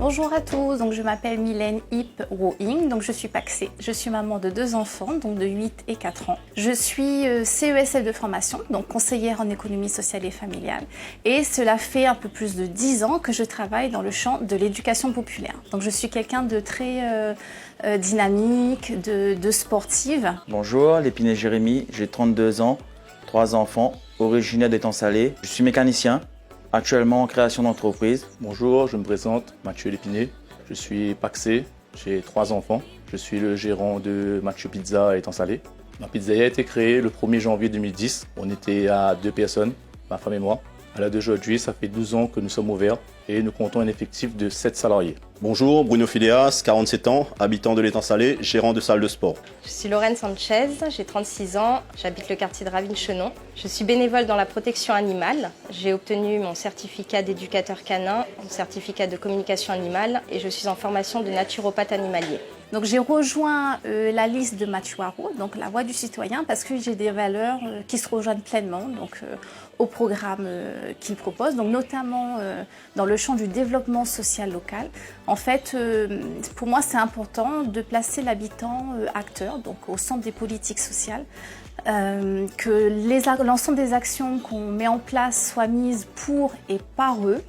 Bonjour à tous, donc je m'appelle Mylène Ip Roing, donc je suis pacsée. Je suis maman de 2 enfants, donc de 8 et 4 ans. Je suis CESL de formation, donc conseillère en économie sociale et familiale. Et cela fait un peu plus de 10 ans que je travaille dans le champ de l'éducation populaire. Donc je suis quelqu'un de très dynamique, de sportive. Bonjour, Lépinay Jérémy, j'ai 32 ans, 3 enfants, originaire d'Étang Salé. Je suis mécanicien, actuellement en création d'entreprise. Bonjour, je me présente, Mathieu Lépinay. Je suis pacsé, j'ai 3 enfants. Je suis le gérant de Mathieu Pizza à Étang Salé. Ma pizzeria a été créée le 1er janvier 2010. On était à 2 personnes, ma femme et moi. À l'heure d'aujourd'hui, ça fait 12 ans que nous sommes ouverts et nous comptons un effectif de 7 salariés. Bonjour, Bruno Phileas, 47 ans, habitant de l'Étang Salé, gérant de salle de sport. Je suis Lorraine Sanchez, j'ai 36 ans, j'habite le quartier de Ravine-Chenon. Je suis bénévole dans la protection animale. J'ai obtenu mon certificat d'éducateur canin, mon certificat de communication animale et je suis en formation de naturopathe animalier. Donc j'ai rejoint la liste de Mathieu Haro, donc la voix du citoyen, parce que j'ai des valeurs qui se rejoignent pleinement au programme qu'il propose, donc notamment dans le champ du développement social local. En fait, pour moi, c'est important de placer l'habitant acteur, donc au centre des politiques sociales, que l'ensemble des actions qu'on met en place soient mises pour et par eux.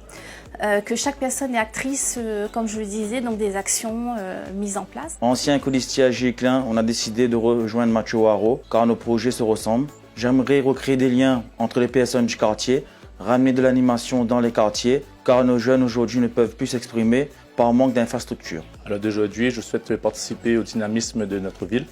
Que chaque personne est actrice, comme je le disais, donc des actions mises en place. Ancien colistier à Giclin, on a décidé de rejoindre Mathieu Haro car nos projets se ressemblent. J'aimerais recréer des liens entre les personnes du quartier, ramener de l'animation dans les quartiers car nos jeunes aujourd'hui ne peuvent plus s'exprimer par manque d'infrastructures. À l'heure d'aujourd'hui, je souhaite participer au dynamisme de notre ville.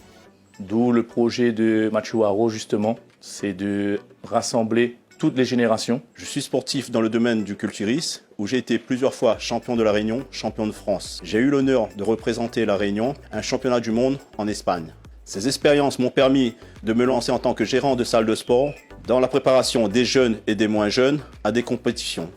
D'où le projet de Mathieu Haro justement, c'est de rassembler toutes les générations. Je suis sportif dans le domaine du culturisme, où j'ai été plusieurs fois champion de la Réunion, champion de France. J'ai eu l'honneur de représenter la Réunion à un championnat du monde en Espagne. Ces expériences m'ont permis de me lancer en tant que gérant de salle de sport dans la préparation des jeunes et des moins jeunes à des compétitions.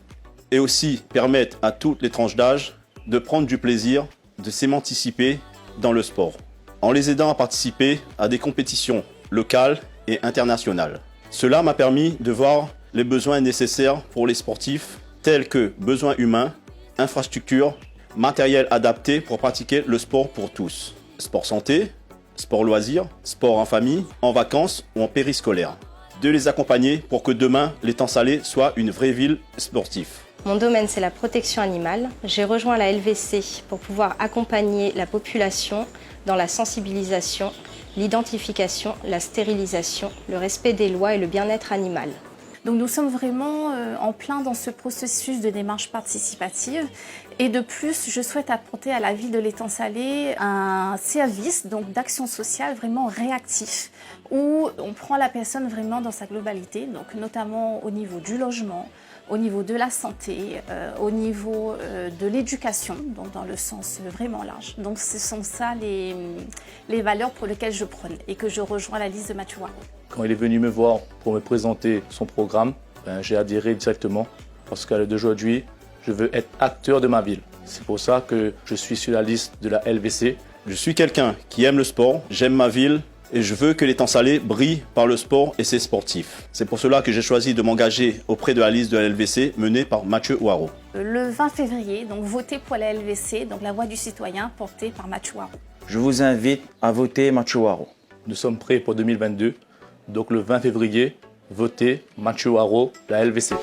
Et aussi permettre à toutes les tranches d'âge de prendre du plaisir, de s'émanciper dans le sport, en les aidant à participer à des compétitions locales et internationales. Cela m'a permis de voir les besoins nécessaires pour les sportifs, tels que besoins humains, infrastructures, matériel adapté pour pratiquer le sport pour tous. Sport santé, sport loisirs, sport en famille, en vacances ou en périscolaire. De les accompagner pour que demain, l'Étang Salé soit une vraie ville sportive. Mon domaine, c'est la protection animale. J'ai rejoint la LVC pour pouvoir accompagner la population dans la sensibilisation, l'identification, la stérilisation, le respect des lois et le bien-être animal. Donc nous sommes vraiment en plein dans ce processus de démarche participative et de plus je souhaite apporter à la ville de l'Étang Salé un service donc d'action sociale vraiment réactif où on prend la personne vraiment dans sa globalité, donc notamment au niveau du logement, au niveau de la santé, au niveau de l'éducation, donc dans le sens vraiment large. Donc ce sont ça les valeurs pour lesquelles je prône et que je rejoins la liste de Mathieu Haro. Quand il est venu me voir pour me présenter son programme, j'ai adhéré directement parce qu'à l'heure d'aujourd'hui, je veux être acteur de ma ville. C'est pour ça que je suis sur la liste de la LVC. Je suis quelqu'un qui aime le sport, j'aime ma ville et je veux que l'Étang Salé brille par le sport et ses sportifs. C'est pour cela que j'ai choisi de m'engager auprès de la liste de la LVC menée par Mathieu Haro. Le 20 février, donc votez pour la LVC, donc la voix du citoyen portée par Mathieu Haro. Je vous invite à voter Mathieu Haro. Nous sommes prêts pour 2022. Donc le 20 février, votez Mathieu Haro, la LVC.